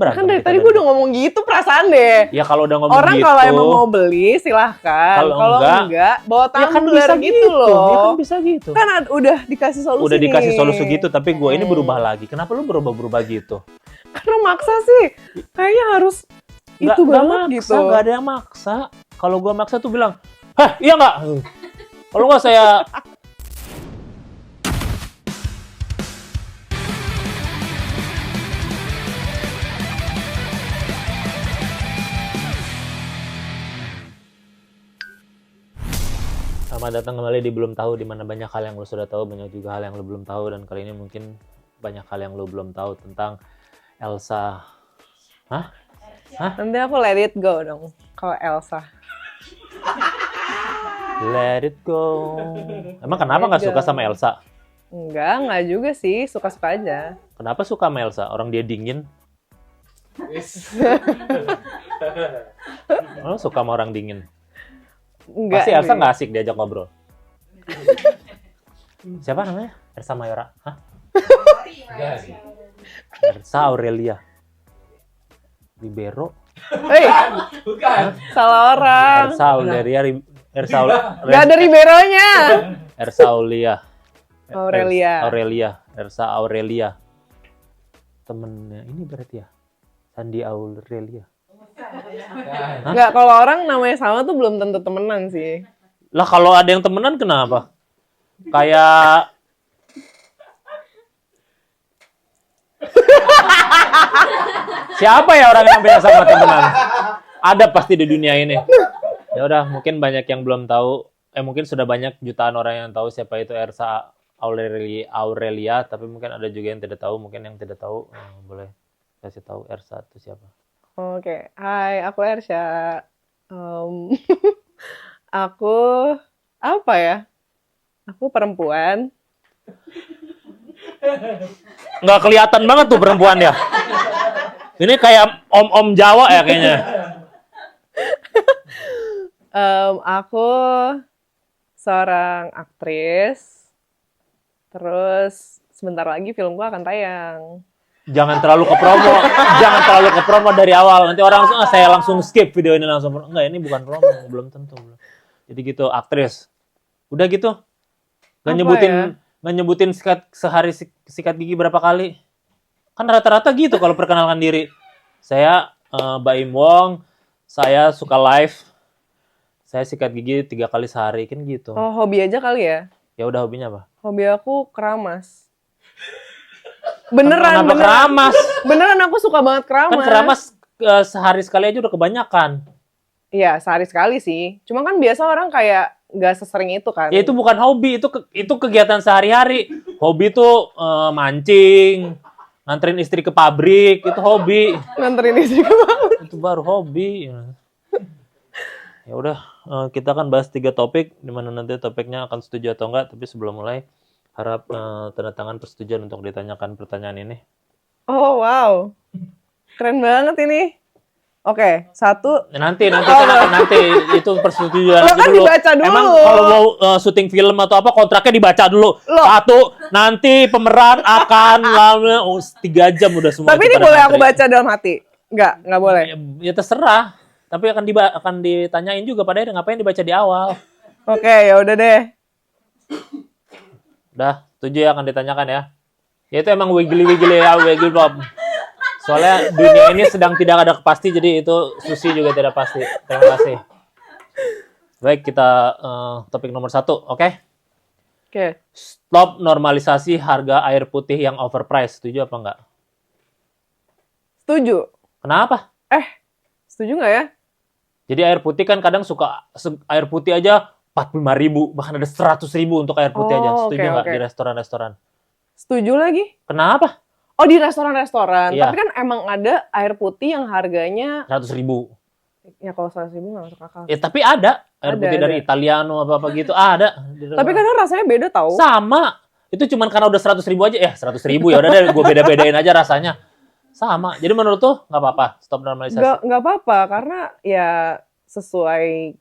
Kan dari tadi gue udah ngomong gitu perasaan deh. Ya kalau udah ngomong Orang gitu. kalau emang mau beli silahkan. Kalau enggak bawa ya kan tumbler bisa gitu loh. Ya kan bisa gitu. Kan udah dikasih solusi. Udah dikasih nih. solusi gitu, tapi gue ini berubah lagi. Kenapa lu berubah gitu? Karena maksa sih. Kayaknya harus itu banget maksa, gitu. Gak ada yang maksa. Kalau gue maksa tuh bilang, hah iya nggak? Kalau nggak saya... Selamat datang kembali di Belum Tahu, di mana banyak hal yang lo sudah tahu, banyak juga hal yang lo belum tahu, dan kali ini mungkin banyak hal yang lo belum tahu tentang Elsa. Hah? Nanti aku let it go dong kalau Elsa. Let it go. Emang kenapa nggak suka sama Elsa? Enggak juga sih, suka-suka aja. Kenapa suka sama Elsa? Orang dia dingin. Lo suka sama orang dingin? Enggak. Pasti Elsa nggak asik diajak ngobrol. Siapa namanya? Elsa Mayora? Hah? Elsa Aurelia Libero? Hei, bukan. Salah orang. Elsa Aurelia Gak ada Riberonya. Elsa Aurelia. Elsa Aurelia. Temennya ini berarti ya? Sandi Aurelia. Enggak, kalau orang namanya sama tuh belum tentu temenan sih. Lah kalau ada yang temenan kenapa? Kayak siapa ya orang yang biasa sama temenan? Ada pasti di dunia ini. Ya udah, mungkin banyak yang belum tahu. Mungkin sudah banyak jutaan orang yang tahu siapa itu Elsa Aurelia, tapi mungkin ada juga yang tidak tahu. Mungkin yang tidak tahu boleh kasih tahu Elsa itu siapa. Oke, hai, aku Ersha. Aku apa ya? Aku perempuan. Nggak kelihatan banget tuh perempuan ya. Ini kayak om-om Jawa ya kayaknya. Aku seorang aktris. Terus sebentar lagi filmku akan tayang. Jangan terlalu ke promo dari awal. Nanti orang langsung, saya langsung skip video ini langsung. Enggak, ini bukan promo, belum tentu. Jadi gitu, aktris. Udah gitu. Nggak nyebutin sehari sikat gigi berapa kali. Kan rata-rata gitu kalau perkenalkan diri. Saya Baim Wong, saya suka live. Saya sikat gigi 3 kali sehari, kan gitu. Oh, hobi aja kali ya? Ya udah, hobinya apa? Hobi aku keramas. Beneran. Keramas? Beneran aku suka banget keramas. Kan keramas sehari sekali aja udah kebanyakan. Iya, sehari sekali sih. Cuma kan biasa orang kayak nggak sesering itu kan. Ya itu bukan hobi, itu kegiatan sehari-hari. Hobi tuh mancing, nganterin istri ke pabrik, itu hobi. Nganterin istri ke pabrik. Itu baru hobi. Ya udah, kita akan bahas 3 topik, di mana nanti topiknya akan setuju atau enggak. Tapi sebelum mulai, harap tanda tangan persetujuan untuk ditanyakan pertanyaan ini. Oh wow, keren banget ini. Oke, 1. Nanti itu persetujuan Lo kan dulu. dibaca dulu. Emang kalau mau syuting film atau apa kontraknya dibaca dulu. 1, nanti pemeran akan lama 3 jam udah semua. Tapi ini boleh aku baca dalam hati? Nggak boleh. Ya terserah. Tapi akan ditanyain juga pada ngapain dibaca di awal. Oke, ya udah deh. Udah, 7 ya akan ditanyakan ya. Ya itu emang wiggle pop. Soalnya dunia ini sedang tidak ada pasti, jadi itu Susi juga tidak pasti. Terima kasih. Baik, kita topik nomor 1, oke? Oke. Stop normalisasi harga air putih yang overpriced. Setuju apa enggak? Setuju. Kenapa? Setuju nggak ya? Jadi air putih kan kadang suka air putih aja 45.000, bahkan ada 100.000 untuk air putih aja. Setuju nggak di restoran-restoran? Setuju lagi. Kenapa? Oh, di restoran-restoran. Iya. Tapi kan emang ada air putih yang harganya 100.000. Ya kalau 100.000 nggak masuk akal. Ya tapi ada air putih Ada. dari Italiano apa gitu. Ada. Tapi kadang rasanya beda tau. Sama. Itu cuman karena udah 100.000 aja. 100.000 ya udah deh, gue beda-bedain aja rasanya. Sama. Jadi menurut tuh nggak apa-apa stop normalisasi? Nggak apa-apa karena ya sesuai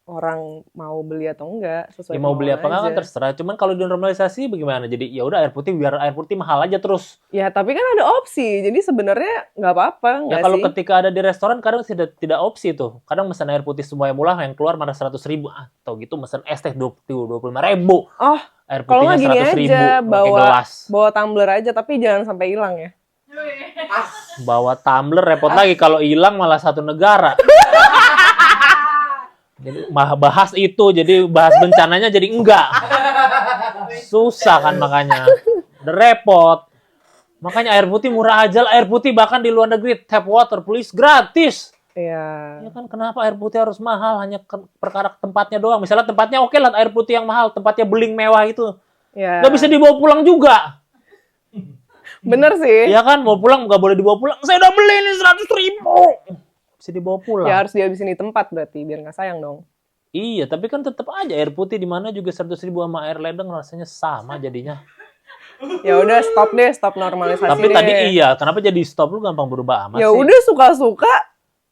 orang mau beli atau enggak, sesuai Ya mau beli apa kemauan enggak kan aja. terserah. Cuman kalau dinormalisasi bagaimana? Jadi ya udah air putih biar air putih mahal aja terus. Ya, tapi kan ada opsi. Jadi sebenarnya nggak apa-apa, Ya nggak kalau sih? ketika ada di restoran kadang tidak opsi tuh. Kadang pesan air putih semua yang murah yang keluar malah 100.000. Ah, tau gitu pesan es teh 25.000. Oh, Air kalau putihnya nggak gini 100.000 aja, pakai gelas. bawa tumbler aja, tapi jangan sampai hilang ya. Bawa tumbler repot lagi kalau hilang malah satu negara. Jadi bahas itu, jadi bahas bencananya jadi enggak. Susah kan makanya. Udah repot. Makanya air putih murah aja lah. Air putih bahkan di luar negeri tap water please gratis. Iya. Ya kan kenapa air putih harus mahal? Hanya perkara tempatnya doang. Misalnya tempatnya oke lah air putih yang mahal. Tempatnya beling mewah itu. Ya. Nggak bisa dibawa pulang juga. Bener sih. Ya kan mau pulang nggak boleh dibawa pulang. Saya udah beli ini 100.000. Bisa dibawa pulang. Ya harus dihabisin di tempat berarti, biar nggak sayang dong. Iya, tapi kan tetap aja air putih di mana juga 100.000 sama air ledeng rasanya sama jadinya. Ya udah stop normalisasi Tapi deh. tadi iya, kenapa jadi stop lu gampang berubah amat Ya sih? udah suka-suka.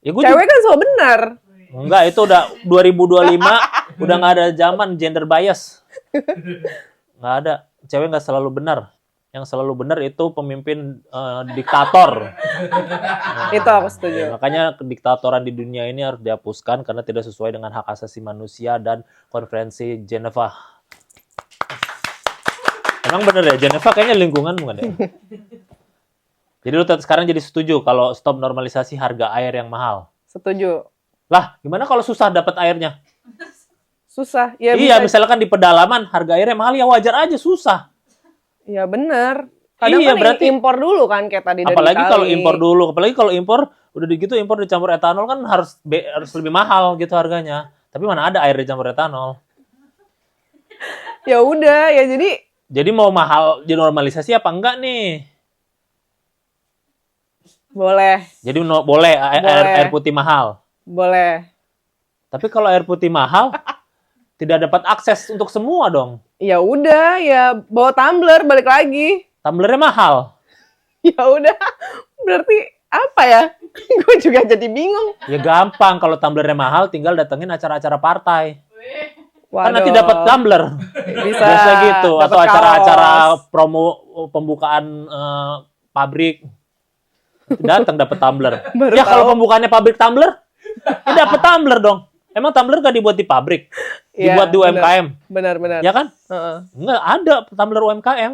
Ya gua Cewek kan selalu benar. enggak, itu udah 2025, udah nggak ada zaman gender bias. Nggak ada, cewek nggak selalu benar. Yang selalu benar itu pemimpin diktator. Itu aku setuju. Makanya diktatoran di dunia ini harus dihapuskan karena tidak sesuai dengan hak asasi manusia dan konferensi Geneva. Emang bener ya, Geneva kayaknya lingkungan bukan ya? Jadi lu sekarang jadi setuju kalau stop normalisasi harga air yang mahal. Setuju. Lah, gimana kalau susah dapat airnya? Susah. Ya Iya, bisa. misalkan di pedalaman harga airnya mahal ya wajar aja susah. Ya bener. Kadang Iya, kan berarti- impor dulu kan kayak tadi dari Apalagi Itali. kalau impor dulu, apalagi kalau impor udah gitu impor dicampur etanol kan harus lebih mahal gitu harganya. Tapi mana ada air dicampur etanol. Ya udah, ya jadi Mau mahal dinormalisasi apa enggak nih? boleh, Jadi boleh air putih mahal. boleh. Tapi kalau air putih mahal tidak dapat akses untuk semua dong. Ya udah, ya bawa tumbler balik lagi. Tumblernya mahal. Ya udah. Berarti apa ya? Gue juga jadi bingung. Ya gampang kalau tumblernya mahal tinggal datengin acara-acara partai. Kan nanti Waduh. dapat tumbler. Bisa. Biasa gitu Dapat atau acara-acara kaos. promo pembukaan pabrik. Datang dapat tumbler. Baru Ya kalau tahu. pembukaannya pabrik tumbler, ya dapat tumbler dong. Emang tumbler gak dibuat di pabrik? Iya, Dibuat di benar. UMKM. Benar. Ya kan? Heeh. Enggak ada tumbler UMKM.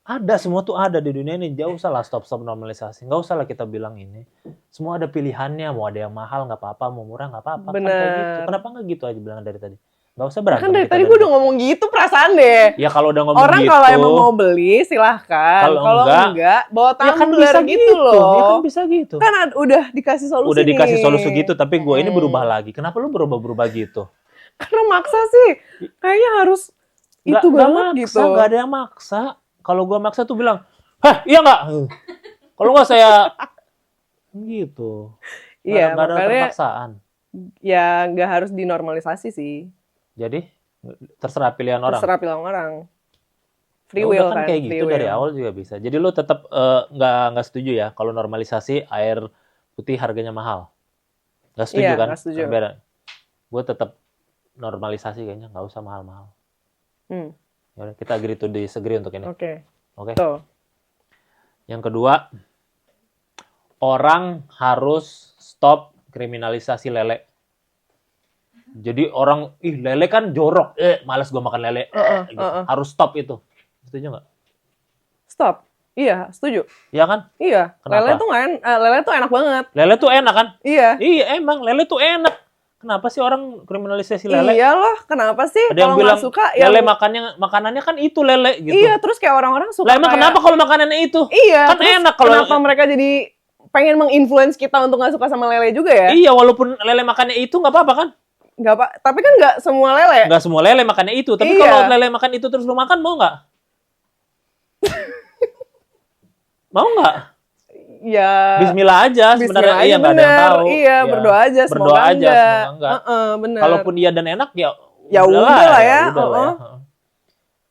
Ada, semua tuh ada di dunia ini. Jauh usah lah stop normalisasi. Nggak usah lah kita bilang ini. Semua ada pilihannya. Mau ada yang mahal nggak apa-apa, mau murah nggak apa-apa. Kan kayak gitu. Benar. Kenapa nggak gitu aja bilang dari tadi? Nggak usah berantem. Kan dari kita tadi gue udah ngomong gitu perasaan deh. Ya kalau udah ngomong Orang gitu. kalau emang mau beli silahkan. Kalau Kalau enggak, bawa ya kan tumbler bisa gitu loh. Ya kan bisa gitu. Kan udah dikasih solusi Udah dikasih nih. solusi gitu, tapi gue ini berubah lagi. Kenapa lu berubah-berubah gitu? Karena maksa sih. Kayaknya harus itu Nggak banget maksa, gitu. nggak ada yang maksa. Kalau gue maksa tuh bilang, hah iya nggak? Kalau nggak saya gitu. Iya, Nggak ada makanya terpaksaan. ya nggak harus dinormalisasi sih. Jadi terserah pilihan orang. Terserah pilihan orang. Ya Free udah will kan kan. kayak free gitu dari will. awal juga bisa. Jadi lu tetap nggak setuju ya kalau normalisasi air putih harganya mahal. Nggak setuju Iya, kan? nggak setuju. Gue tetap normalisasi kayaknya nggak usah mahal-mahal. Hmm, Ya udah, kita agree to disagree untuk ini. Oke. Oke. Tuh. Yang kedua, orang harus stop kriminalisasi lele. Jadi orang, lele kan jorok, malas gua makan lele, gitu. Harus stop itu. Setuju nggak? Stop. Iya, setuju. Iya kan? Iya. Kenapa? Lele tuh enak banget. Lele tuh enak kan? Iya. Iya emang, lele tuh enak. Kenapa sih orang kriminalisasi lele? Iya loh, kenapa sih? Ada yang Kalau bilang nggak suka, lele makanannya kan itu lele gitu. Iya, terus kayak orang-orang suka Lah emang kayak- kenapa kalau makanannya itu? Iya, Kan terus enak kalau kenapa mereka jadi pengen menginfluence kita untuk nggak suka sama lele juga ya? Iya, walaupun lele makannya itu nggak apa-apa kan? Nggak apa, tapi kan nggak semua lele. Nggak semua lele makannya itu. Tapi Iya. kalau lele makan itu terus lu makan, mau nggak? Mau nggak? Ya. Bismillah aja sebenarnya. Bismillah Iya, aja nggak ada yang bener. tahu. Iya, Iya. berdoa aja. Berdoa Semoga aja, enggak. semoga enggak. Bener. Kalaupun iya dan enak, ya Ya udahlah ya, udah lah ya.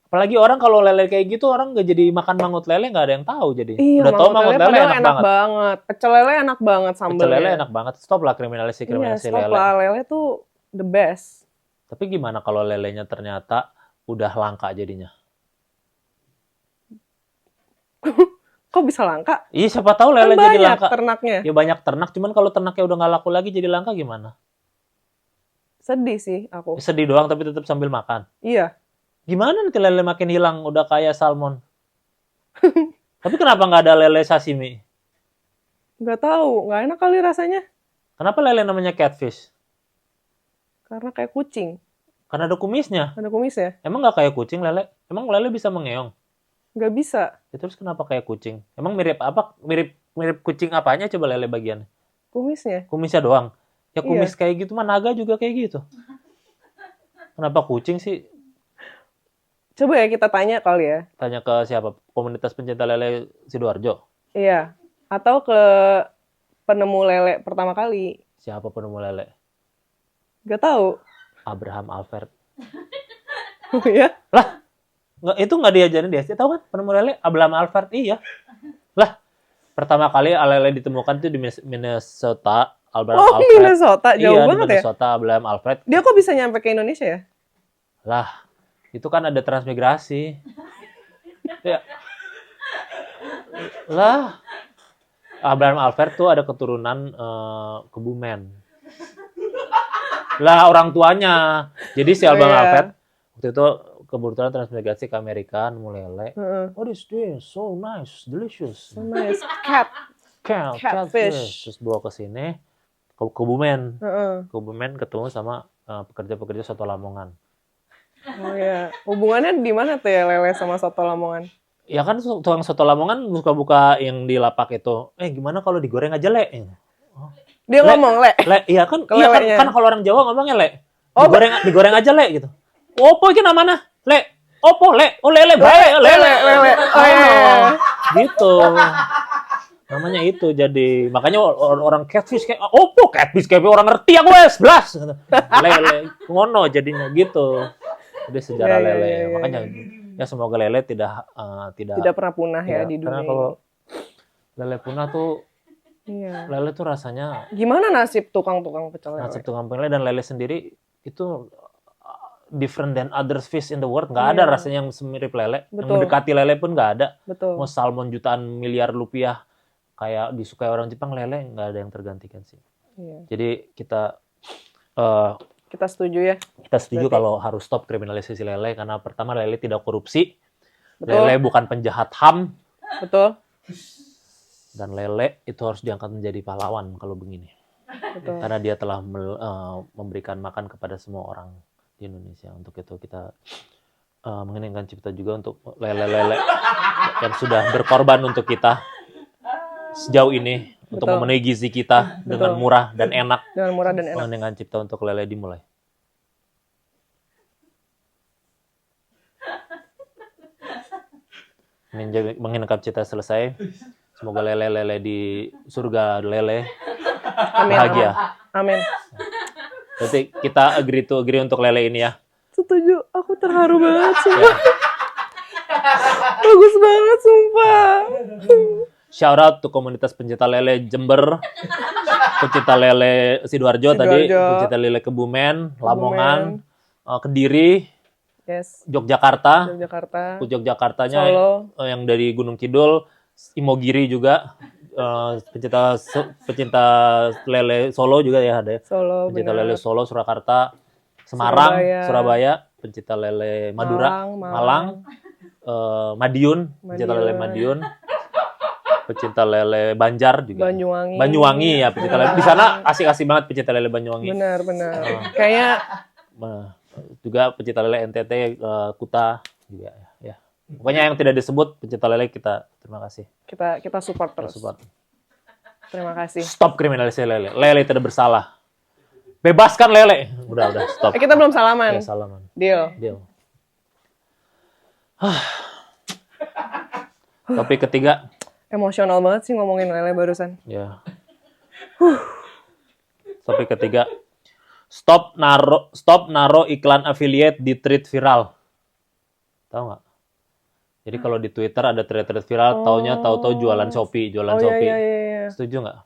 Apalagi orang kalau lele kayak gitu, orang nggak jadi makan mangut lele, nggak ada yang tahu jadi. Iya, Udah tahu mangut lele padahal enak banget. Pecel lele enak banget sambelnya. Pecel lele enak banget. Stop lah kriminalisasi Iya, stop lele. lah. Lele tuh the best. Tapi gimana kalau lelenya ternyata udah langka jadinya? Kok bisa langka? Iya, siapa tahu Kan lele jadi banyak langka. ternaknya. Ya banyak ternak, cuman kalau ternaknya udah nggak laku lagi jadi langka gimana? Sedih sih aku. Sedih doang tapi tetap sambil makan. Iya. Gimana nanti lele makin hilang udah kayak salmon? Tapi kenapa nggak ada lele sashimi? Nggak tahu, nggak enak kali rasanya. Kenapa lele namanya catfish? Karena kayak kucing. Karena ada kumisnya. Ada kumisnya. Emang nggak kayak kucing lele? Emang lele bisa mengeong? Nggak bisa. Ya, terus kenapa kayak kucing? Emang mirip apa? Mirip kucing apanya coba lele bagiannya? Kumisnya. Kumisnya doang. Ya kumis Iya. kayak gitu mah naga juga kayak gitu. Kenapa kucing sih? Coba ya kita tanya kali ya. Tanya ke siapa? Komunitas pencinta lele Sidoarjo. Iya. Atau ke penemu lele pertama kali. Siapa penemu lele? Nggak tahu. Abraham Alfred. Oh ya? Lah, itu nggak diajarin di SD, tahu kan? Penemu lele Abraham Alfred, iya. Lah, pertama kali lele ditemukan tuh di Minnesota, Abraham Oh, Alfred. Minnesota. Jauh Iya, di banget ya? Minnesota, Abraham Alfred. Dia kok bisa nyampe ke Indonesia ya? Lah, itu kan ada transmigrasi. Ya. Lah, Abraham Alfred tuh ada keturunan Kebumen. Lah, orang tuanya. Jadi si Abraham iya. Alfred waktu itu kebetulan transmigrasi ke Amerika, nemu lele. Heeh. What is this? So nice, delicious. So nice. Cat. Catfish. Terus bawa ke sini, ke Kebumen. Heeh. Kebumen ketemu sama pekerja-pekerja soto Lamongan. Oh ya. Hubungannya di mana tuh ya lele sama soto Lamongan? Ya kan tukang soto Lamongan buka-buka yang di lapak itu. Gimana kalau digoreng aja, Le? Dia Le. ngomong, Le. Le, iya kan, Kelelenya. kan kalau orang Jawa ngomongnya Le. Oh, Digoreng aja, Le, gitu. Opo iki namanya? Le. Opo, Le? Oh, lele bae, lele. Lele. Oh iya. Gitu. Namanya itu jadi makanya orang catfish kayak opo catfish kayak orang ngerti aku wes blas lele ngono jadinya gitu. Udah sejarah Iya, lele. iya, Makanya ya semoga lele tidak Tidak pernah punah ya di karena dunia. kalau lele punah tuh Iya. lele tuh rasanya Gimana nasib tukang-tukang pecel lele? nasib tukang lele dan lele sendiri itu different than other fish in the world. Nggak ada Iya. rasanya yang semirip lele. Yang Betul. mendekati lele pun nggak ada. Betul. Mau salmon jutaan miliar rupiah kayak disukai orang Jepang, lele nggak ada yang tergantikan sih. Iya. Jadi kita Kita setuju ya. setuju Berarti- kalau harus stop kriminalisasi lele karena pertama lele tidak korupsi, Betul. lele bukan penjahat HAM, Betul. dan lele itu harus diangkat menjadi pahlawan kalau begini. Betul. Karena dia telah memberikan makan kepada semua orang di Indonesia. Untuk itu kita menginginkan cipta juga untuk lele-lele yang sudah berkorban untuk kita sejauh ini untuk Betul. memenuhi gizi kita dengan Betul. murah dan enak. Dengan murah dan enak. Dengan cipta untuk lele dimulai. Menginginkan cipta selesai. Semoga lele-lele di surga lele Amin. bahagia. Amin. Berarti kita agree untuk lele ini ya. Setuju. Aku terharu banget sumpah. Bagus banget sumpah. Shout out to komunitas pencinta lele Jember, pencinta lele Sidoarjo tadi, Sidoarjo. pencinta lele Kebumen, Lamongan, Kediri, Yes. Yogyakarta, Yogyakarta. Yogyakartanya Solo. yang dari Gunung Kidul, Imogiri juga, pecinta lele Solo juga ya ada. Solo. Pencinta benar. lele Solo, Surakarta, Semarang, Surabaya. Surabaya, pencinta lele Madura, Malang, Madiun, pencinta lele Madiun, pecinta lele Banjar juga. Banyuwangi. Banyuwangi ya pecinta lele. Di sana asik-asik banget pecinta lele Banyuwangi. Benar. Kayaknya Nah, juga pecinta lele NTT, Kuta juga ya. Pokoknya yang tidak disebut pecinta lele kita terima kasih. kita support terus. Support. Terima kasih. Stop kriminalisasi lele. Lele tidak bersalah. Bebaskan lele. Udah stop. Kita belum salaman. Ya, salaman. Deal. Topik ketiga. Emosional banget sih ngomongin lele barusan. Ya. Topik ketiga. Stop naro iklan affiliate di tweet viral. Tahu nggak? Jadi kalau di Twitter ada thread viral, tahu-tahu jualan Shopee, Oh Shopee. iya. Setuju nggak?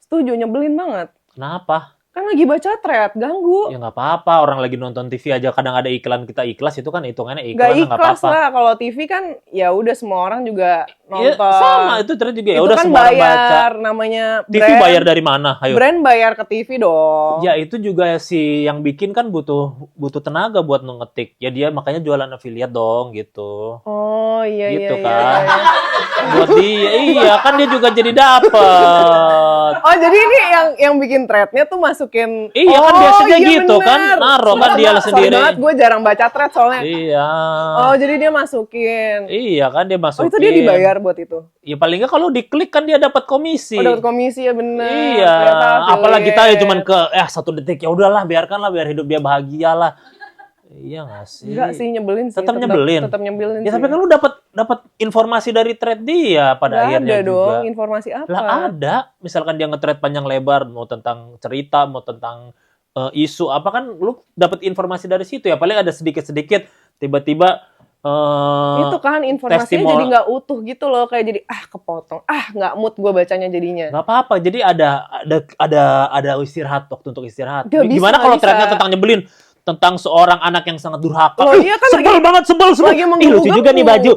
Setuju, nyebelin banget. Kenapa? Kan lagi baca thread, ganggu. Ya nggak apa-apa, orang lagi nonton TV aja kadang ada iklan kita ikhlas itu kan hitungannya Gak iklan nggak ikhlas apa-apa. lah, kalau TV kan ya udah semua orang juga Iya nonton. sama itu terus juga ya Itu udah kan semua orang baca. bayar, namanya TV brand. bayar dari mana? Ayo. Brand bayar ke TV dong. Ya itu juga si yang bikin kan butuh tenaga buat ngetik. Ya dia makanya jualan affiliate dong gitu. Oh iya Gitu iya kan. iya. Buat dia iya kan dia juga jadi dapet. Oh jadi ini yang bikin threadnya tuh masukin. Iya, kan Oh, biasanya iya gitu kan, bener. naruh kan Sorry dia banget, sendiri. Sorry banget, gue jarang baca thread soalnya. Iya. Oh jadi dia masukin. Iya kan dia Oh masukin. itu dia dibayar buat itu. Ya paling nggak kalau diklik kan dia dapat komisi. Oh dapat komisi ya bener. Iya, Ternyata apalagi kita ya affiliate. cuman ke 1 detik ya udahlah biarkanlah biar hidup dia bahagia lah. Iya nggak sih? Enggak sih nyebelin sih. Tetap nyebelin. Tetap nyebelin Ya sih. tapi kan lu dapat informasi dari thread dia pada Nggak akhirnya ada juga. dong informasi apa. Lah ada, misalkan dia nge-thread panjang lebar mau tentang cerita, mau tentang isu apa kan lu dapat informasi dari situ ya. Paling ada sedikit-sedikit tiba-tiba Itu kan informasinya testimoni. jadi nggak utuh gitu loh, kayak jadi kepotong, nggak mood gue bacanya jadinya. Nggak apa-apa. Jadi ada istirahat waktu untuk istirahat. Nggak bisa, Gimana kalau nggak threadnya bisa. tentang nyebelin? Tentang seorang anak yang sangat durhaka. Loh, iya kan sebel banget, sebel. lagi Ih, menggugah lucu juga nih tuh. baju.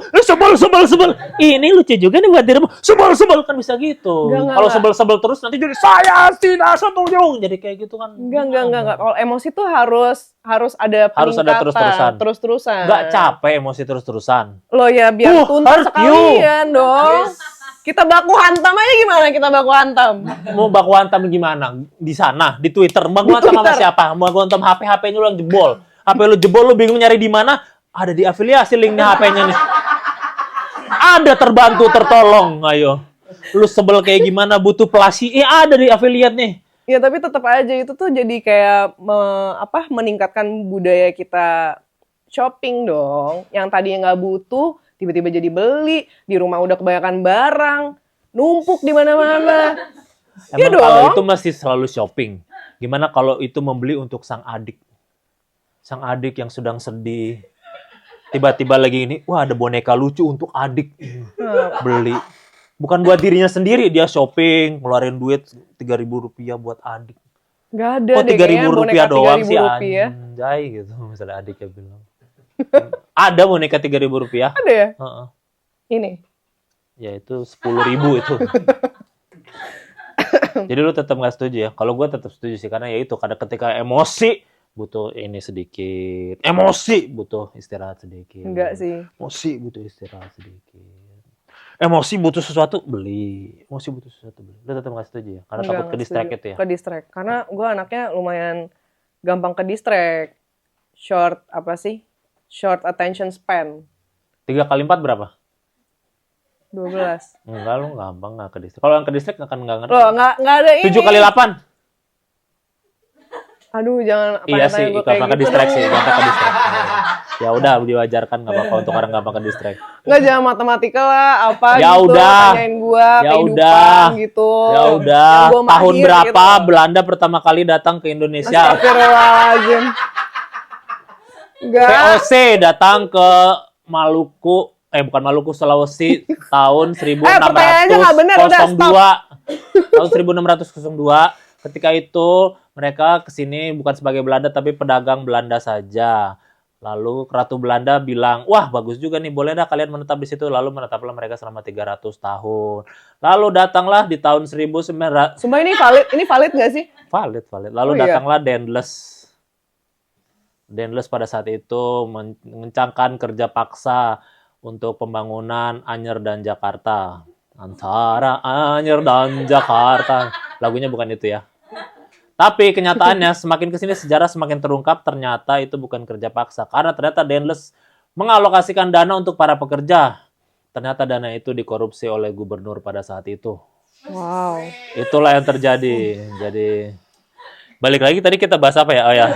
Sebel. Ini lucu juga nih buat dirimu. Sebel kan bisa gitu. Nggak. Kalau sebel terus nanti jadi saya tidak setuju. Jadi kayak gitu kan. Enggak. Kalau emosi tuh harus ada Harus ada peningkatan, terus-terusan. terus-terusan. Nggak capek emosi terus-terusan. Lo ya biar tuntas hurt you. sekalian dong. Kita baku hantam aja gimana? Kita baku hantam. Mau baku hantam gimana? Di sana, di Twitter. Baku hantam sama Twitter. siapa? Mau baku hantam HP-nya lu yang jebol. HP lu jebol, lu bingung nyari di mana? Ada di afiliasi linknya HP-nya nih. Ada terbantu, tertolong. Ayo. Lu sebel kayak gimana? Butuh pelasi? Ada di afiliat nih. Ya tapi tetap aja itu tuh jadi kayak meningkatkan budaya kita shopping dong. Yang tadinya nggak butuh, tiba-tiba jadi beli. Di rumah udah kebanyakan barang, numpuk di mana-mana. Iya Emang kalau dong. itu masih selalu shopping. Gimana kalau itu membeli untuk sang adik? Sang adik yang sedang sedih. Tiba-tiba lagi ini, wah ada boneka lucu untuk adik. Beli. Bukan buat dirinya sendiri, dia shopping, ngeluarin duit Rp3.000 buat adik. Nggak ada Kok deh kayaknya Rp3.000 boneka doang sih Rp3.000. anjay gitu. Misalnya adiknya bilang. Ada boneka Rp3.000. Ada ya? Heeh. Ini. Ya itu 10.000 itu. Jadi lu tetap nggak setuju ya? Kalau gue tetap setuju sih karena ya itu kadang ketika emosi butuh ini sedikit, emosi butuh istirahat sedikit. Enggak sih. Emosi butuh istirahat sedikit. Emosi butuh sesuatu beli. Emosi butuh sesuatu beli. Lu tetap nggak setuju ya? Karena Enggak, takut ke distract setuju. itu ya. Ke distract. Karena gue anaknya lumayan gampang ke distract. Short attention span. 3 kali 4 berapa? 12. Enggak, lu gampang nggak ke distract. Kalau yang ke distract nggak ngerti. Loh, nggak ada ini. 7 kali 8. Aduh, jangan Iya sih, gue gampang ke gitu distract sih, dong. gampang ke distract. Ya udah, diwajarkan nggak apa-apa untuk orang gampang ke distract. Nggak, jangan matematika lah, apa Ya gitu. udah. Tanyain gue, Ya kehidupan udah. gitu. Ya udah, Yang gua tahun mahir berapa gitu. Belanda pertama kali datang ke Indonesia? Astagfirullahaladzim. Enggak. VOC datang ke Maluku, bukan Maluku, Sulawesi tahun pertanyaannya nggak bener, udah, 1602. Tahun 1602. Ketika itu mereka kesini bukan sebagai Belanda tapi pedagang Belanda saja. Lalu Ratu Belanda bilang, wah bagus juga nih, boleh dah kalian menetap di situ. Lalu menetaplah mereka selama 300 tahun. Lalu datanglah di tahun 1900. Sumpah ini valid nggak sih? Valid. Lalu Oh, iya. datanglah Daendels. Daendels pada saat itu mengencangkan kerja paksa untuk pembangunan Anyer dan Jakarta. Antara Anyer dan Jakarta. Lagunya bukan itu ya. Tapi kenyataannya semakin kesini sejarah semakin terungkap ternyata itu bukan kerja paksa. Karena ternyata Daendels mengalokasikan dana untuk para pekerja. Ternyata dana itu dikorupsi oleh gubernur pada saat itu. Wow. Itulah yang terjadi. Jadi balik lagi tadi kita bahas apa ya? Oh ya.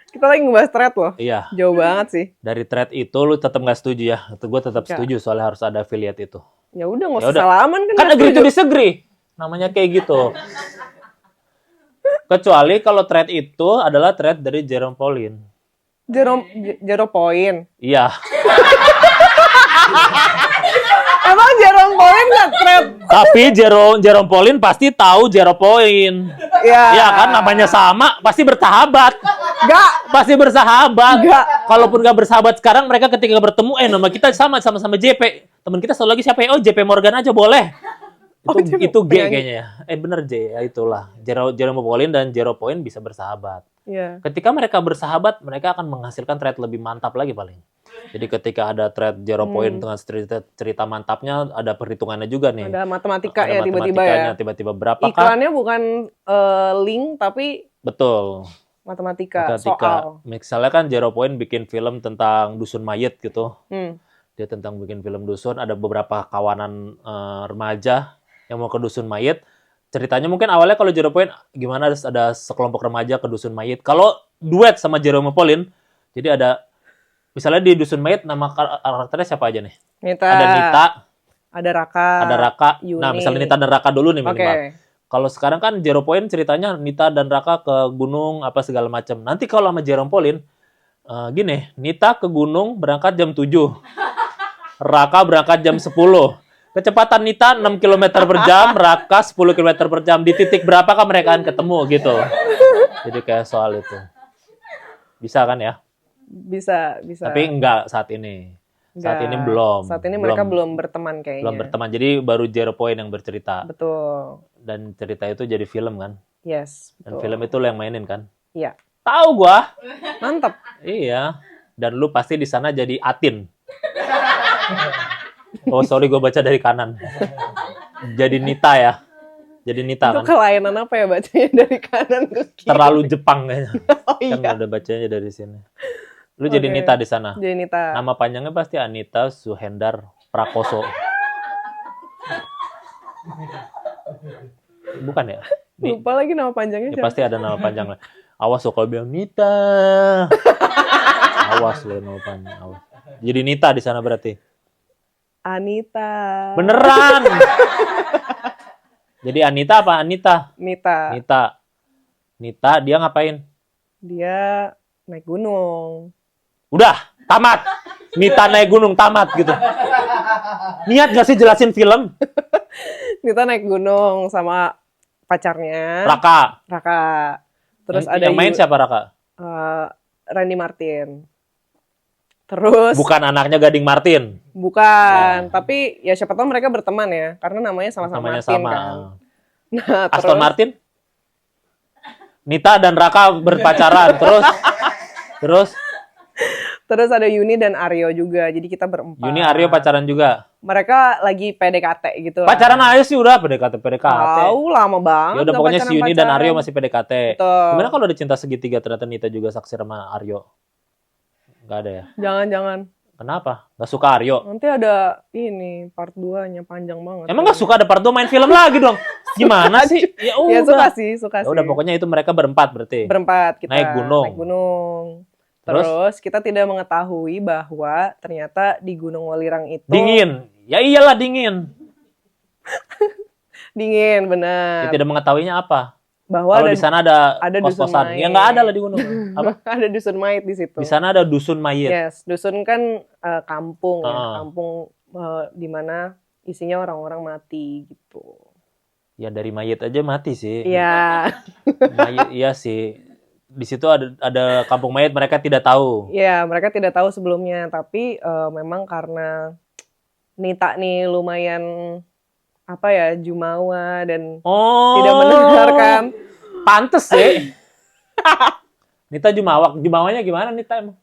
Kita lagi ngebahas thread loh. Iya. Jauh banget sih. Dari thread itu lu tetap nggak setuju ya? Gue tetap Nggak. setuju soalnya harus ada affiliate itu. Ya udah nggak Ya usah udah. salaman kan. Kan nggak agree to setuju. disagree. Namanya kayak gitu. Kecuali kalau thread itu adalah thread dari Jerome Pauline. Zero point. Iya. Emang Jerome Pauline nggak thread. Tapi Jerome Pauline pasti tahu Zero Point. Ya. Ya kan namanya sama, pasti bersahabat. Nggak. Pasti bersahabat. Nggak. Kalaupun nggak bersahabat sekarang, mereka ketika bertemu, nama kita sama-sama JP. Teman kita selalu lagi siapa ya? Oh, JP Morgan aja boleh. Itu G kayaknya ya. Bener J, ya itulah. Jerome Pauline dan Zero Point bisa bersahabat. Iya. Ketika mereka bersahabat, mereka akan menghasilkan thread lebih mantap lagi paling. Jadi ketika ada thread Zero Point dengan cerita mantapnya, ada perhitungannya juga nih. Ada matematika Ada ya tiba-tiba ya. matematikanya, tiba-tiba berapakah? Iklannya bukan link tapi Betul. matematika. Soal. Misalnya kan Zero Point bikin film tentang dusun mayit gitu. Hmm. Dia tentang bikin film dusun, ada beberapa kawanan remaja yang mau ke dusun mayit. Ceritanya mungkin awalnya kalau Zero Point gimana ada sekelompok remaja ke dusun mayit. Kalau duet sama Jerome Pauline, jadi ada misalnya di dusun mayit nama karakternya siapa aja nih? Nita. Ada Nita, Ada Raka. ada Raka. Yuni. Nah, misalnya Nita dan Raka dulu nih Oke. minimal. Kalau sekarang kan Zero Point ceritanya Nita dan Raka ke gunung apa segala macam. Nanti kalau sama Jerome Pauline gini, Nita ke gunung berangkat jam 7. Raka berangkat jam 10. Kecepatan Nita 6 km per jam, Raka 10 km per jam. Di titik berapakah mereka akan ketemu gitu. Jadi kayak soal itu. Bisa kan ya? Bisa. Tapi enggak saat ini. Saat ini belum. Saat ini mereka belum berteman kayaknya. Belum berteman. Jadi baru Zero Point yang bercerita. Betul. Dan cerita itu jadi film kan. Yes. Dan Betul. film itu lo yang mainin kan. Iya. Tahu gua. Mantap. Iya. Dan lu pasti di sana jadi Atin. Oh sorry, gue baca dari kanan. Jadi Nita ya. Jadi Nita Itu kan. kelainan apa ya bacanya dari kanan ke kiri? Terlalu Jepang kayaknya. Oh Kan iya. udah bacanya dari sini. Lu jadi Oke. Nita di sana. Jadi Nita. Nama panjangnya pasti Anita Suhendar Prakoso. Bukan ya? Lupa lagi nama panjangnya Ya, siapa? pasti ada nama panjangnya. Awas lo kalau bilang Nita. Awas lo nama panjang. Awas. Jadi Nita di sana berarti. Anita. Beneran. Jadi Anita apa Anita? Nita. Nita dia ngapain? Dia naik gunung. Udah, tamat. Nita naik gunung tamat gitu. Niat gak sih jelasin film? Nita naik gunung sama pacarnya. Raka. Raka. Terus ada yang main siapa Raka? Randy Martin. Terus Bukan anaknya Gading Martin. bukan, tapi ya siapa tahu mereka berteman ya, karena namanya sama-sama Namanya Martin sama. kan. Nah, Aston terus Martin? Nita dan Raka berpacaran. Terus ada Yuni dan Aryo juga. Jadi kita berempat. Yuni Aryo pacaran juga. Mereka lagi PDKT gitu lah. Pacaran aja sih udah PDKT. Tahu lama banget. Ya udah nggak pokoknya si Yuni dan pacaran-pacaran. Aryo masih PDKT. Betul. Gimana kalau ada cinta segitiga ternyata Nita juga saksi sama Aryo? Gak ada ya? Jangan-jangan. Kenapa? Gak suka Aryo? Nanti ada ini part 2-nya panjang banget. Emang gak suka ada part 2 main film lagi dong? Gimana sih? Ya Ya udah. suka Ya sih. udah pokoknya itu mereka berempat berarti. Berempat kita Naik gunung. Terus kita tidak mengetahui bahwa ternyata di Gunung Welirang itu Dingin. Ya iyalah dingin. Dingin, benar. Ya, tidak mengetahuinya apa? Bahwa Kalau di sana ada dusun kos-kosan. mayit. Ya nggak ada lah di gunung. Apa? ada dusun mayit di situ. Di sana ada dusun mayit. Yes, dusun kan kampung ya, Heeh. kampung di mana isinya orang-orang mati gitu. Ya dari mayit aja mati sih. Iya. Mayit, iya sih. Di situ ada kampung mayit mereka tidak tahu. Iya, mereka tidak tahu sebelumnya, tapi memang karena Nita nih lumayan apa ya, jumawa dan Oh. tidak mendengarkan. Pantes sih. Nita Jumawak. Jumawanya gimana Nita emang?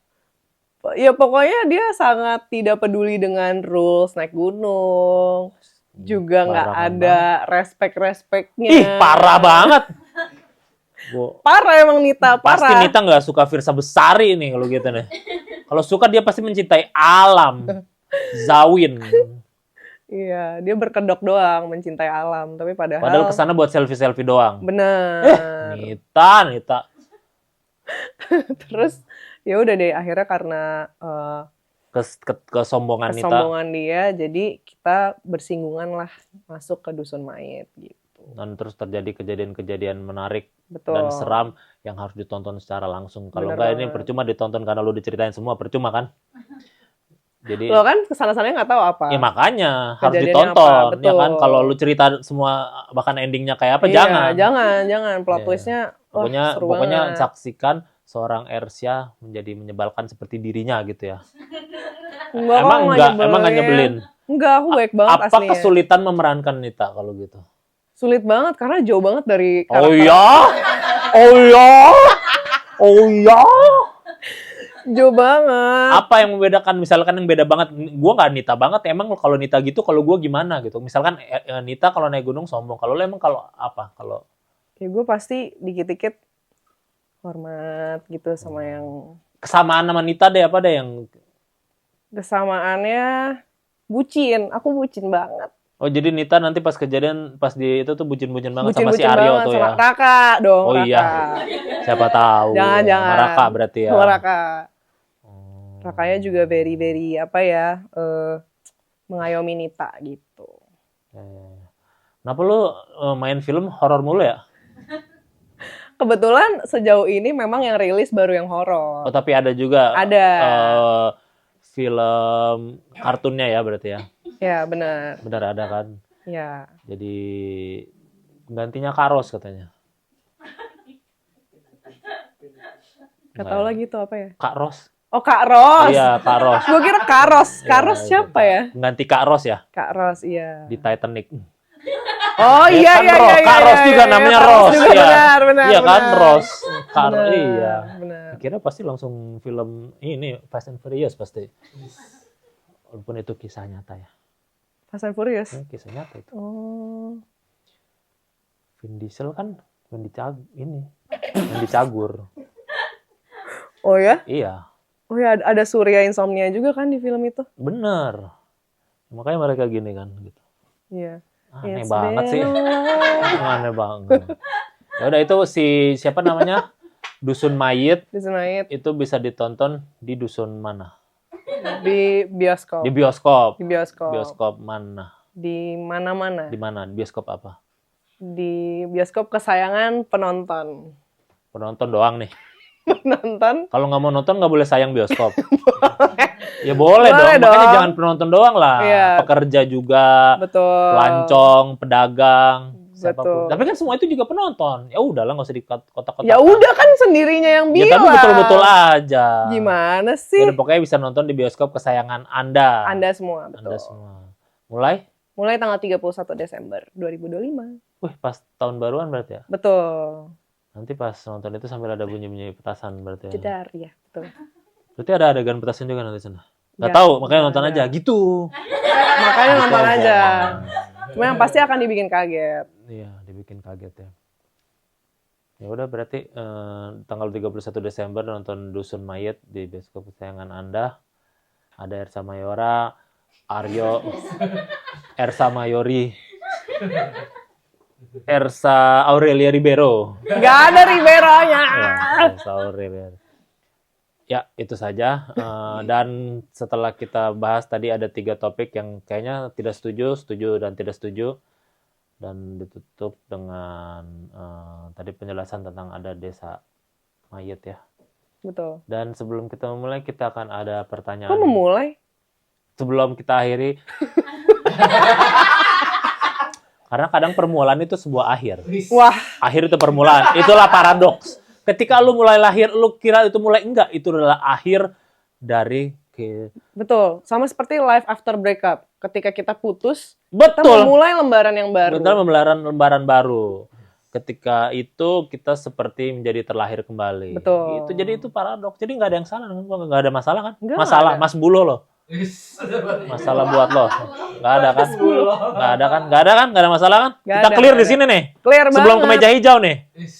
Ya pokoknya dia sangat tidak peduli dengan rules naik gunung. Juga nggak Parah ada respect-respectnya. Ih, parah banget. Parah emang Nita, Pasti parah. Nita nggak suka Firsa Besari nih kalau gitu nih. Kalau suka dia pasti mencintai alam. Zawin. Iya, dia berkedok doang mencintai alam, tapi Padahal kesana buat selfie-selfie doang. bener. Nita. Terus ya udah deh, akhirnya karena Kesombongan Nita. kesombongan dia, jadi kita bersinggungan lah masuk ke dusun mayit gitu. Dan terus terjadi kejadian-kejadian menarik Betul. dan seram yang harus ditonton secara langsung. Kalau Bener enggak ini banget. percuma ditonton karena lu diceritain semua, percuma kan? Jadi Lo kan kesana-sananya nggak tahu apa. ya makanya harus Kejadiannya ditonton, apa, ya kan? betul. Kalau lu cerita semua bahkan endingnya kayak apa, Iya, jangan. jangan. Plot Iya. twistnya, wah, seru Pokoknya banget. saksikan seorang Ersya menjadi menyebalkan seperti dirinya gitu ya. Enggak, Emang kok nggak nyebelin. Enggak, aku baik banget Apa aslinya. kesulitan memerankan Nita kalau gitu? Sulit banget karena jauh banget dari Oh karakter. iya? Oh iya? Oh iya? Jauh banget. Apa yang membedakan? Misalkan yang beda banget, gue nggak Nita banget. Emang kalau Nita gitu, kalau gue gimana gitu? Misalkan Nita kalau naik gunung sombong. Kalau lo emang kalau apa? Kalau Ya gue pasti dikit-dikit hormat gitu sama yang kesamaan sama Nita deh, apa deh yang... kesamaannya bucin. Aku bucin banget. Oh jadi Nita nanti pas kejadian, pas di itu tuh bucin-bucin banget sama si Bucin-bucin Aryo banget tuh sama ya? Raka dong, Oh Raka. iya. Siapa tahu. Jangan. Sama Raka berarti ya? Sama Raka. Oh. Rakanya juga very apa ya, mengayomi Nita gitu. Ya. Kenapa lu main film horor mulu ya? Kebetulan sejauh ini memang yang rilis baru yang horor. Oh tapi ada juga Ada. Film kartunnya ya berarti ya? Ya, benar. Benar ada kan? Ya. Jadi penggantinya Karos katanya. Gak tahu lagi itu apa ya. Kak Ros. Oh, Kak Ros. Iya, Kak Ros. Gue kira Karos. Karos Iya, siapa ya? Pengganti Kak Ros ya Kak Ros, iya. di Titanic. Oh iya kan iya Ros. iya. Kak Ros juga namanya Kak Ros. juga, Iya. benar. Iya kan benar. Ros. Kak Benar, iya. Benar. Kira pasti langsung film ini Fast and Furious pasti. Walaupun itu kisah nyata ya. Fast and Furious. Kisah nyata itu. Oh. Vin Diesel kan Vin Cagur. Oh ya? Iya. Oh ya, ada Surya Insomnia juga kan di film itu? Bener. Makanya mereka gini kan gitu. Iya. Aneh It's banget been sih. a while. Aneh banget. Ya udah itu siapa namanya? Dusun Mayit Di Senayan, itu bisa ditonton di dusun mana? di bioskop. Di bioskop. Di bioskop. Bioskop mana? Di mana-mana. Di mana? Bioskop apa? Di bioskop kesayangan penonton. Penonton doang nih. Penonton? Kalau nggak mau nonton nggak boleh sayang bioskop. Ya boleh, Boleh dong. Makanya dong. jangan penonton doang lah. Iya. Pekerja juga, Betul. pelancong, pedagang, siapapun. Betul. Tapi kan semua itu juga penonton. Ya udahlah nggak usah di kotak-kotak. Ya udah kan sendirinya yang Ya bilang. tapi betul-betul aja. Gimana Ya sih? udah, pokoknya bisa nonton di bioskop kesayangan Anda. Anda semua, betul. Anda semua. Mulai? Mulai tanggal 31 Desember 2025. Wih, pas tahun baruan berarti ya? Betul. Nanti pas nonton itu sambil ada bunyi-bunyi petasan berarti ya? Jedar, ya, betul. Berarti ada adegan petasan juga nanti sana? Nggak Ya, tahu, makanya nonton ada. aja. Gitu. Makanya nonton Gitu aja. Cuma yang pasti akan dibikin kaget. Iya, dibikin kaget ya. Ya udah berarti tanggal 31 Desember nonton Dusun Mayit di bioskop kesayangan Anda. Ada Ersa Mayora, Aryo, Ersa Mayori, Ersa Aurelia Ribeiro. Gak ada Ribero-nya. Ya, Ersa Aurelia. Ya, itu saja. Dan setelah kita bahas tadi ada 3 topik yang kayaknya tidak setuju, setuju, dan tidak setuju. Dan ditutup dengan tadi penjelasan tentang ada desa mayit ya. Betul. Dan sebelum kita memulai, kita akan ada pertanyaan. Kok memulai? Sebelum kita akhiri. Karena kadang permulaan itu sebuah akhir. Wah, Akhir itu permulaan. Itulah paradoks. Ketika lu mulai lahir, lu kira itu mulai. Enggak, itu adalah akhir dari betul. Sama seperti life after breakup. Ketika kita putus, kita betul. memulai lembaran yang baru. Betul, lembaran baru. Ketika itu kita seperti menjadi terlahir kembali. Betul. Itu jadi itu paradoks. Jadi nggak ada yang salah, nggak ada masalah kan? Nggak Masalah ada. Mas Bulo loh. Masalah buat lo. Nggak ada kan? Nggak ada kan? Nggak ada kan? Nggak ada masalah kan? Nggak Kita ada, clear nggak di sini nih. Clear Sebelum ke banget. meja hijau nih.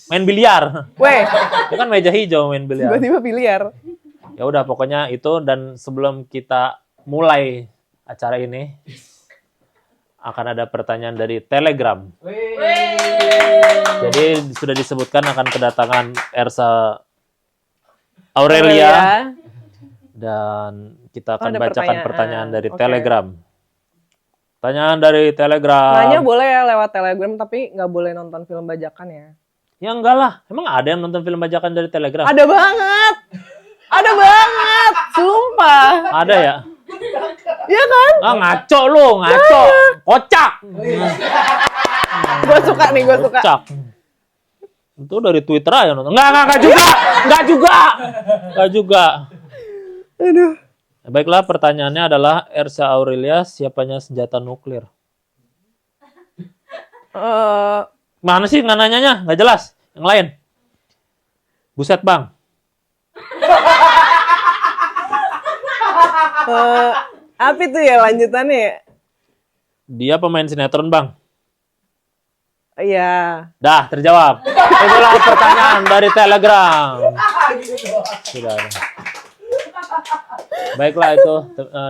Main biliar. Weh, Itu kan meja hijau main biliar. tiba-tiba biliar. Ya udah pokoknya itu, dan sebelum kita mulai acara ini akan ada pertanyaan dari Telegram. Jadi sudah disebutkan akan kedatangan Ersa Aurelia dan kita akan ada bacakan pertanyaan. pertanyaan dari Oke. Telegram. Pertanyaan dari Telegram. Nanya boleh ya lewat Telegram, tapi nggak boleh nonton film bajakan ya. Ya enggak lah. Emang ada yang nonton film bajakan dari Telegram? Ada banget. Ada banget. Sumpah. Ada ya? Iya kan? Ah, ngaco lu, ngaco. Kocak. Gue suka nih, gue suka. Kocak. Itu dari Twitter aja nonton. Enggak juga. Aduh. Baiklah, pertanyaannya adalah Ersa Aurelia siapanya senjata nuklir? Mana sih nggak nanyanya? Nggak jelas. Yang lain. Buset bang. Apa itu ya lanjutannya ya? Dia pemain sinetron bang. Iya. Dah, terjawab. Itulah pertanyaan dari Telegram. Sudah ada. Baiklah itu.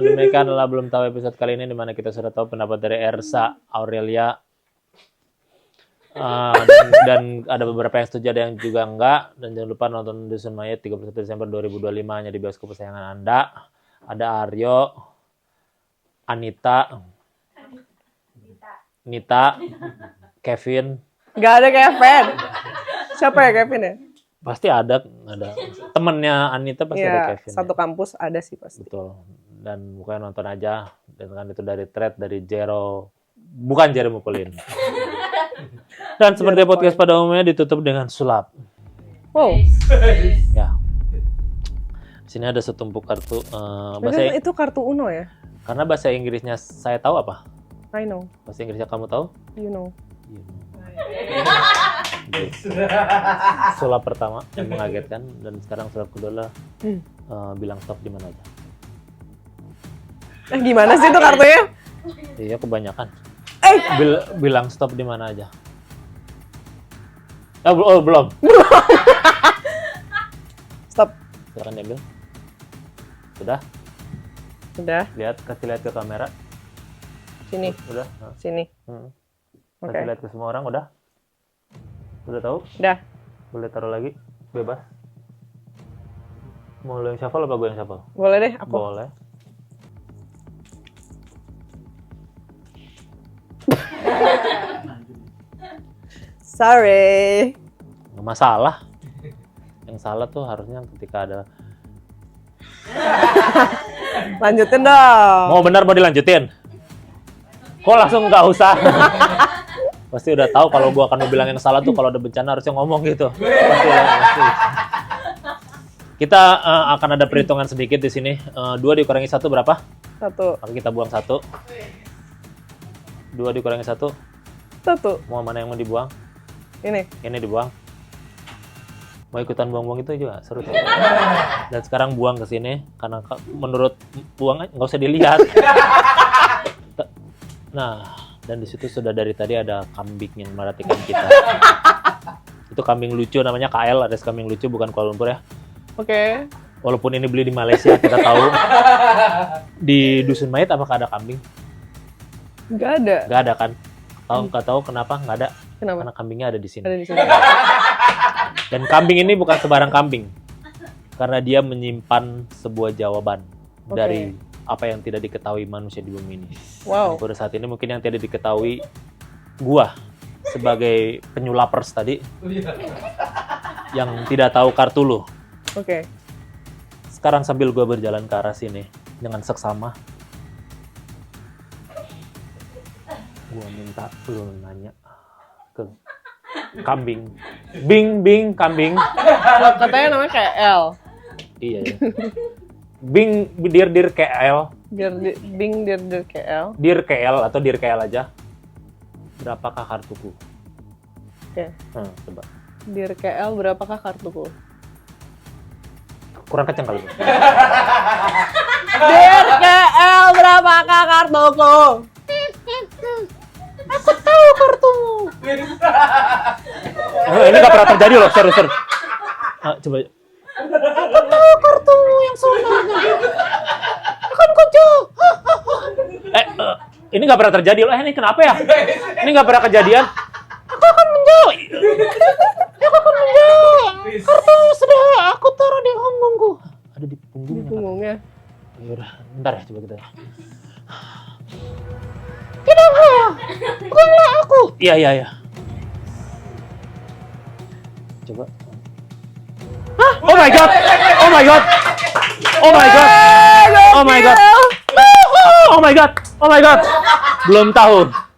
Demikian adalah belum tahu episode kali ini, dimana kita sudah tahu pendapat dari Ersa Aurelia. Dan ada beberapa yang setuju, ada yang juga enggak. Dan jangan lupa nonton Dusun Mayat 31 Desember 2025 hanya di bioskop kesayangan Anda. Ada Aryo, Anita, Nita, Kevin. Gak ada Kevin. Siapa ya Kevin ya? Pasti ada temennya Anita pasti ada Iya, Kevin. satu kampus ada sih pasti. Betul. Dan bukan nonton aja. Dan kan itu dari thread dari Jero, bukan Jero Mukulin. Dan seperti podcast pada umumnya ditutup dengan sulap. Wow. Ya. Di sini ada setumpuk kartu Itu kartu Uno ya? karena bahasa Inggrisnya saya tahu apa? I know. Bahasa Inggrisnya kamu tahu? You know. Sulap pertama yang mengagetkan, dan sekarang sulap kedua adalah bilang stop di mana aja. Gimana sih itu kartunya? Iya, kebanyakan. Bilang stop di mana aja. Belum. Stop. Silakan diambil. Sudah? Udah. Kasih lihat ke kamera. Sini. Udah. Sini. Kasih lihat ke semua orang, udah? Udah tahu? Udah. Boleh taruh lagi? Bebas. Mau lo yang shuffle apa gue yang shuffle? Boleh deh, aku. Boleh. Sorry. Nggak masalah. Yang salah tuh harusnya ketika ada... Lanjutin dong. Mau benar mau dilanjutin? Kok langsung nggak usah? Pasti udah tahu kalau gua akan bilang yang salah tuh kalau ada bencana harusnya ngomong gitu. Pasti. Kita akan ada perhitungan sedikit di sini. 2 dikurangi 1 berapa? 1. Maka kita buang 1. 2 dikurangi 1. 1. Mau mana yang mau dibuang? Ini. Ini dibuang. Mau ikutan buang-buang itu juga seru tuh. Dan sekarang buang ke sini karena menurut buang nggak usah dilihat. Nah, dan di situ sudah dari tadi ada kambing yang merhatikan kita. Itu kambing lucu namanya KL, ada kambing lucu bukan Kuala Lumpur ya. Oke. Walaupun ini beli di Malaysia, kita tahu. Di Dusun Mayat apakah ada kambing? Nggak ada. Nggak ada kan? Nggak tahu kenapa nggak ada. Kenapa? Karena kambingnya ada di sini. Ada di sini. Dan kambing ini bukan sembarang kambing. Karena dia menyimpan sebuah jawaban dari apa yang tidak diketahui manusia di bumi ini. Wow. Pada saat ini mungkin yang tidak diketahui gua sebagai penyulapers tadi yang tidak tahu kartu lu. Oke. Sekarang sambil gua berjalan ke arah sini dengan seksama, gua minta lu nanya ke kambing. Bing kambing. Katanya namanya kayak L. Iya ya. Bing dir KL. Bing dir KL. Dir KL atau dir KL aja. Berapakah kartuku? Oke. Coba. Dir KL berapakah kartuku? Kurang kencang kali. Dir KL berapakah kartuku? Aku tahu kartumu. Ini gak pernah terjadi loh, serius. Coba. Aku tahu kartumu yang sebenarnya. Akan kejauh. Ini gak pernah terjadi loh. Ini kenapa ya? Ini gak pernah kejadian. Aku akan menjauh. Aku akan menjauh. Kartumu sudah aku taruh di punggungku. Ada di punggungnya. Di punggungnya. Yaudah, bentar ya coba kita. Tidak, bukanlah aku. Iya. Coba. Hah? Oh my god. Oh my god, belum tahu.